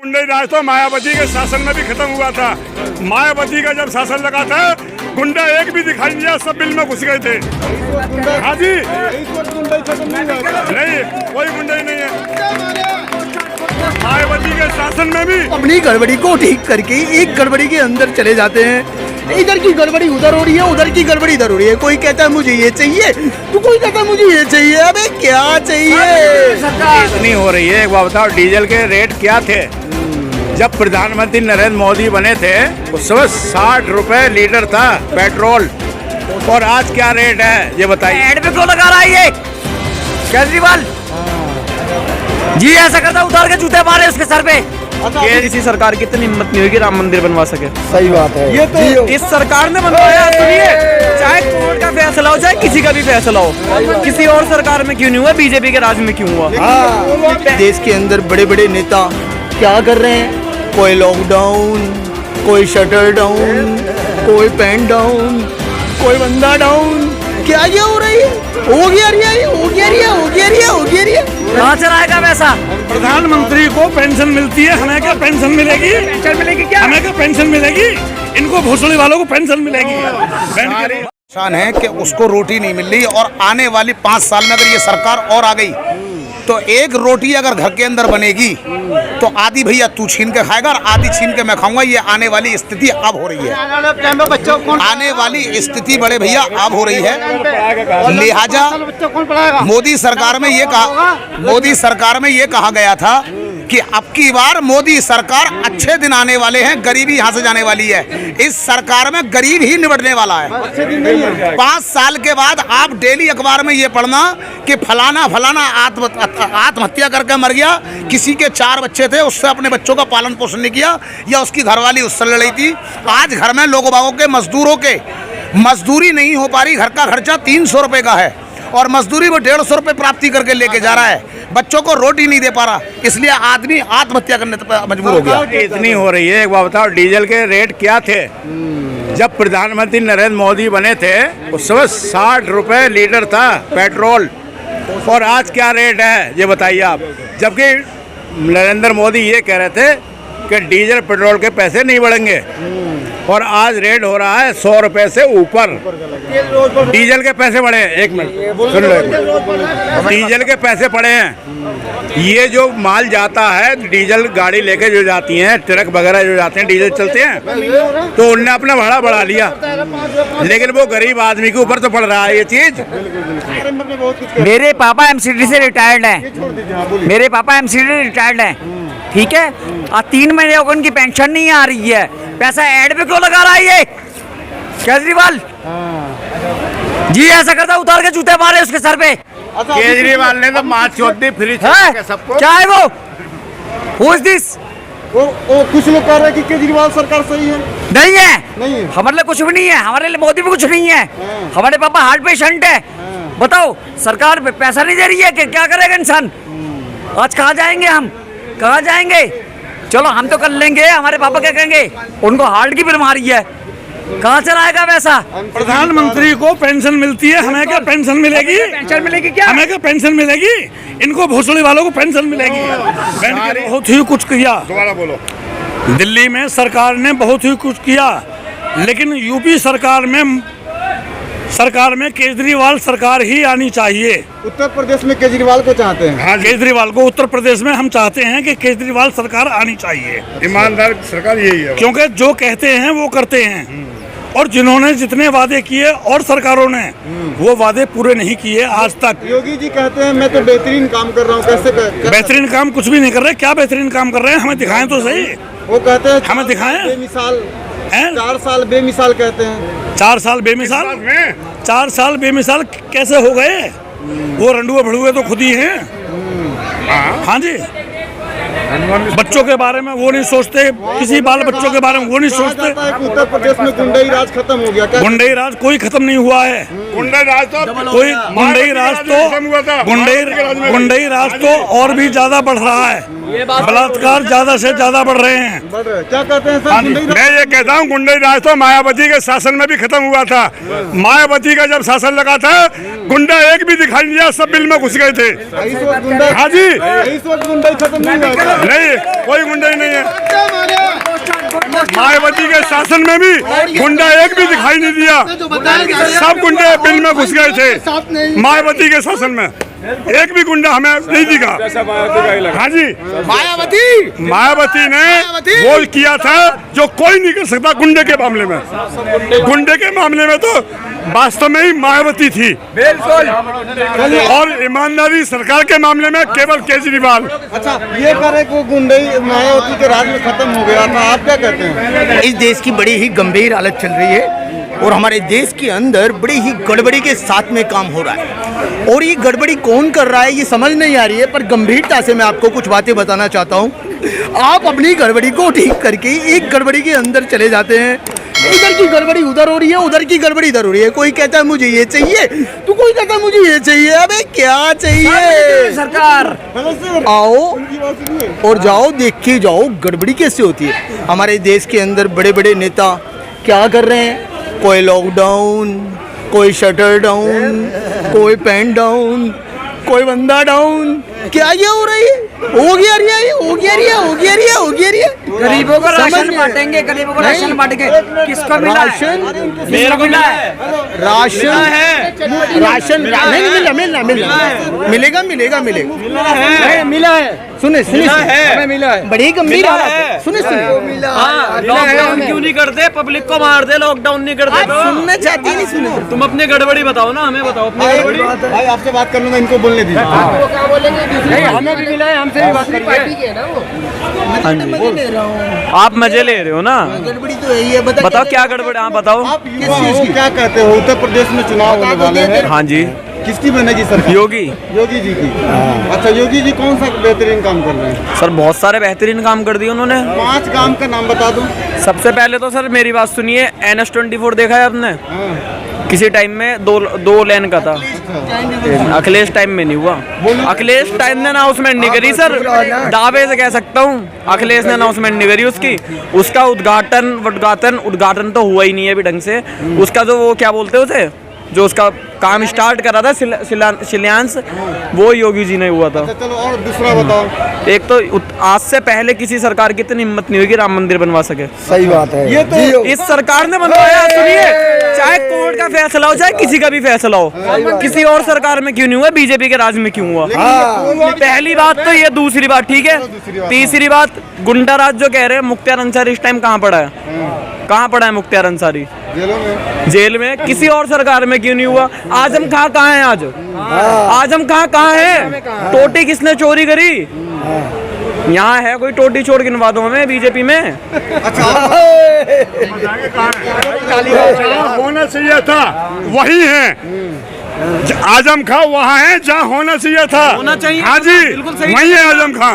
गुंडई राज तो मायावती के शासन में भी खत्म हुआ था। मायावती का जब शासन लगा था गुंडा एक भी दिखाई नहीं दिया, सब बिल में घुस गए थे। हाँ जी, नहीं कोई गुंडा ही नहीं है मायावती के शासन में भी। अपनी गड़बड़ी को ठीक करके एक गड़बड़ी के अंदर चले जाते हैं। इधर की गड़बड़ी उधर हो रही है, उधर की गड़बड़ी इधर हो रही है। कोई कहता है मुझे ये चाहिए तो कोई कहता है मुझे ये चाहिए। अबे क्या चाहिए? इतनी हो रही है। एक बात बताओ, डीजल के रेट क्या थे जब प्रधानमंत्री नरेंद्र मोदी बने थे? उस समय 60 रुपए लीटर था पेट्रोल, और आज क्या रेट है ये बताइए। एड पे क्यों लगा रहा है ये केजरीवाल जी? ऐसा करता उतार के जूते मारे उसके सर पे। किसी सरकार की इतनी हिम्मत नहीं होगी राम मंदिर बनवा सके। सही बात है। ये तो इस सरकार ने बनवाया। सुनिए, चाहे कोर्ट का फैसला हो चाहे किसी का भी फैसला हो, किसी और सरकार में क्यों नहीं हुआ, बीजेपी के राज में क्यों हुआ? देश के अंदर बड़े बड़े नेता क्या कर रहे हैं? कोई लॉकडाउन, कोई शटर डाउन, कोई पेन डाउन, कोई बंदा डाउन। क्या ये हो रही है? हो गया रिया, हो गया रिया, हो गया रिया, हो गया रिया। कहाँ चलाएगा पैसा? प्रधानमंत्री को पेंशन मिलती है, हमें क्या पेंशन मिलेगी? पेंशन मिलेगी क्या? हमें क्या पेंशन मिलेगी? इनको भोसड़ी वालों को पेंशन मिलेगी। परेशान है कि उसको रोटी नहीं मिल रही, और आने वाली 5 साल में अगर ये सरकार और आ गई तो एक रोटी अगर घर के अंदर बनेगी तो आधी भैया तू छीन के खाएगा और आधी छीन के मैं खाऊंगा। ये आने वाली स्थिति अब हो रही है। आने वाली स्थिति बड़े भैया अब हो रही है। लिहाजा मोदी सरकार में ये कहा गया था कि अब की बार मोदी सरकार अच्छे दिन आने वाले हैं, गरीबी यहाँ से जाने वाली है। इस सरकार में गरीब ही निपटने वाला है। 5 साल के बाद आप डेली अखबार में ये पढ़ना कि फलाना फलाना आत्महत्या करके मर गया, किसी के 4 बच्चे थे उससे अपने बच्चों का पालन पोषण नहीं किया, या उसकी घरवाली उससे लड़ रही थी। आज घर में लोगों बागों के मजदूरों के मजदूरी नहीं हो पा रही, घर का खर्चा 300 रुपये का है और मजदूरी वो 150 रुपये प्राप्ति करके लेके जा रहा है, बच्चों को रोटी नहीं दे पा रहा, इसलिए आदमी आत्महत्या करने पर मजबूर हो गया। इतनी हो रही है। एक बात बताओ, डीजल के रेट क्या थे जब प्रधानमंत्री नरेंद्र मोदी बने थे? उस समय 60 रुपए लीटर था पेट्रोल, और आज क्या रेट है ये बताइए आप। जबकि नरेंद्र मोदी ये कह रहे थे कि डीजल पेट्रोल के पैसे नहीं बढ़ेंगे, और आज रेट हो रहा है 100 रुपए से ऊपर। डीजल के पैसे बढ़े हैं, एक मिनट सुन लो, डीजल के पैसे बढ़े हैं। ये जो माल जाता है डीजल गाड़ी लेके जो जाती हैं, ट्रक वगैरह जो जाते हैं डीजल चलते हैं, तो उनने अपना भाड़ा बढ़ा लिया, लेकिन वो गरीब आदमी के ऊपर तो पड़ रहा है ये चीज। मेरे पापा एमसीडी से रिटायर्ड हैं। मेरे पापा एमसीडी से रिटायर्ड हैं, ठीक है। और 3 महीने हो गए उनकी पेंशन नहीं आ रही है। पैसा एड पे क्यों लगा रहा है ये केजरीवाल जी? ऐसा करता उतार के जूते मारे उसके सर पे। केजरीवाल ने तो माँ चौथी फ्री सबको। क्या है वो? Who is this? वो कुछ लोग कह रहे हैं कि केजरीवाल सरकार सही है। नहीं है, नहीं है। हमारे लिए कुछ भी नहीं है, हमारे लिए मोदी भी कुछ नहीं है। हमारे पापा हार्ट पेशेंट है। बताओ, सरकार पैसा नहीं दे रही है कि क्या करेगा इंसान? आज कहाँ जाएंगे हम? कहाँ जाएंगे? चलो हम तो कर लेंगे, हमारे पापा क्या कहेंगे? उनको हार्ट की बीमारी है, कहाँ से लाएगा पैसा? प्रधानमंत्री को पेंशन मिलती है, हमें क्या पेंशन मिलेगी? पेंशन मिलेगी क्या? हमें क्या पेंशन मिलेगी? इनको भोसड़ी वालों को पेंशन मिलेगी। बहुत ही कुछ किया, दोबारा बोलो। दिल्ली में सरकार ने बहुत ही कुछ किया, लेकिन यूपी सरकार में केजरीवाल सरकार ही आनी चाहिए। उत्तर प्रदेश में केजरीवाल को चाहते हैं। हाँ, केजरीवाल को उत्तर प्रदेश में हम चाहते हैं कि केजरीवाल सरकार आनी चाहिए। ईमानदार सरकार यही है, क्योंकि जो कहते हैं वो करते हैं, और जिन्होंने जितने वादे किए और सरकारों ने वो वादे पूरे नहीं किए आज तक। योगी जी कहते हैं मैं तो बेहतरीन काम कर रहा हूँ। कैसे बेहतरीन काम कुछ भी नहीं कर रहे। क्या बेहतरीन काम कर रहे हैं? हमें दिखाएं तो सही। वो कहते हैं हमें दिखाएं। बेमिसाल 4 साल बेमिसाल कहते हैं। 4 साल बेमिसाल? 4 साल बेमिसाल कैसे हो गए? वो रंडुए भड़ुए तो खुद ही हैं। हाँ जी, बच्चों के बारे में वो नहीं सोचते, किसी बाल बच्चों के बारे में वो नहीं सोचते। उत्तर प्रदेश में गुंडई राज खत्म हो गया। गुंडई राज कोई खत्म नहीं हुआ है। गुंडई राज तो और भी ज्यादा बढ़ रहा है। बलात्कार ज्यादा से ज्यादा बढ़ रहे हैं। क्या कहते हैं सर? मैं ये कहता हूँ गुंडई राज तो मायावती के शासन में भी खत्म हुआ था। मायावती का जब शासन लगा था गुंडा एक भी दिखाई नहीं दिया, सब बिल में घुस गए थे। इस वक्त गुंडा, हाँ जी, इस वक्त गुंडई खत्म नहीं हुआ। नहीं, कोई गुंडा ही नहीं है। मायावती के शासन में भी गुंडा एक भी दिखाई नहीं दिया। सब गुंडे बिल में घुस गए थे। मायावती के शासन में एक भी गुंडा हमें नहीं दिखा। हाँ जी, मायावती ने वो किया था जो कोई नहीं कर सकता गुंडे के मामले में। गुंडे के मामले में तो वास्तव में ही मायावती थी, और ईमानदारी सरकार के मामले में केवल केजरीवाल। अच्छा, ये करे को गुंडे मायावती के राज में खत्म हो गया था, आप क्या कहते हैं? इस देश की बड़ी ही गंभीर हालत चल रही है और हमारे देश के अंदर बड़ी ही गड़बड़ी के साथ में काम हो रहा है, और ये गड़बड़ी कौन कर रहा है ये समझ नहीं आ रही है। पर गंभीरता से मैं आपको कुछ बातें बताना चाहता हूँ। आप अपनी गड़बड़ी को ठीक करके एक गड़बड़ी के अंदर चले जाते हैं। इधर की गड़बड़ी उधर हो रही है, उधर की गड़बड़ी इधर हो रही है। कोई कहता है मुझे ये चाहिए, तो कोई कहता है मुझे ये चाहिए। अबे क्या चाहिए? सरकार आओ और जाओ, देख के जाओ गड़बड़ी कैसे होती है। हमारे देश के अंदर बड़े बड़े नेता क्या कर रहे हैं? कोई लॉकडाउन, कोई शटर डाउन, कोई पेन डाउन, कोई बंदा डाउन। क्या ये हो रही है? हो गया रही है, हो गया रही है, हो गया रही है, हो गया रही है। गरीबों को राशन बांटेंगे, गरीबों को राशन बांटेंगे। किसको मिला राशन? मेरे को मिला है। राशन है, राशन नहीं मिला, मिलना मिलेगा, मिलेगा, मिलेगा, मिला है। सुने सुने, हमें मिला है। बड़ी गंभीर हालत है। सुने सुने, लॉकडाउन क्यों नहीं करते? पब्लिक को मार दे, लॉकडाउन नहीं करते तो। सुनना चाहती नहीं, सुने। तुम अपनी गड़बड़ी बताओ ना, हमें बताओ अपनी गड़बड़ी। भाई आपसे बात कर लूंगा, इनको बोलने दीजिए। हमें भी मिला है, हमसे भी बात करिए। मजे ले रहा हूँ। आप मजे ले रहे हो ना? गड़बड़ी तो यही है। बताओ क्या गड़बड़ है, आप बताओ। आप युवा हो, क्या कहते हो? उत्तर प्रदेश में चुनाव होने वाले हैं, हाँ जी, किसकी बनेगी सरकार? योगी। योगी जी की। अच्छा, योगी जी कौन सा बेहतरीन काम कर रहे हैं? सर बहुत सारे बेहतरीन काम कर दिए उन्होंने। 5 काम का नाम बता दो। सबसे पहले तो सर मेरी बात सुनिए, NH-24 देखा है आपने? किसी टाइम में दो लेन का था, अखिलेश टाइम में नहीं हुआ। अखिलेश टाइम ने अनाउंसमेंट नहीं करी सर, दावे से कह सकता हूँ अखिलेश ने अनाउंसमेंट नहीं करी उसकी। उसका उद्घाटन तो हुआ ही नहीं है अभी ढंग से। उसका जो वो क्या बोलते हैं उसे, जो उसका काम स्टार्ट करा था शिलान्यास, वो योगी जी ने हुआ था। चलो और दूसरा बताओ। एक तो आज से पहले किसी सरकार की इतनी हिम्मत नहीं हुई कि राम मंदिर बनवा सके। सही बात है। ये तो इस सरकार ने बनवाया। सुनिए, चाहे कोर्ट का फैसला हो, चाहे किसी का भी फैसला हो, किसी और सरकार में क्यों नहीं हुआ, बीजेपी के राज में क्यों हुआ? पहली बात तो ये। दूसरी बात ठीक है, तीसरी बात, गुंडा राज जो कह रहे हैं, मुख्तार अंसारी इस टाइम कहाँ पड़ा है? कहाँ पड़ा है मुख्तार अंसारी? जेल में। किसी और सरकार में क्यों नहीं हुआ? आजम खां कहाँ है? आजम खां कहाँ है? टोटी किसने चोरी करी? यहाँ है कोई? टोटी चोर गिनवा दो हमें बीजेपी में। होना चाहिए था वही है। आजम खां वहाँ है जहाँ होना चाहिए था। होना चाहिए। हाँ जी, बिल्कुल सही। वही है आजम खां।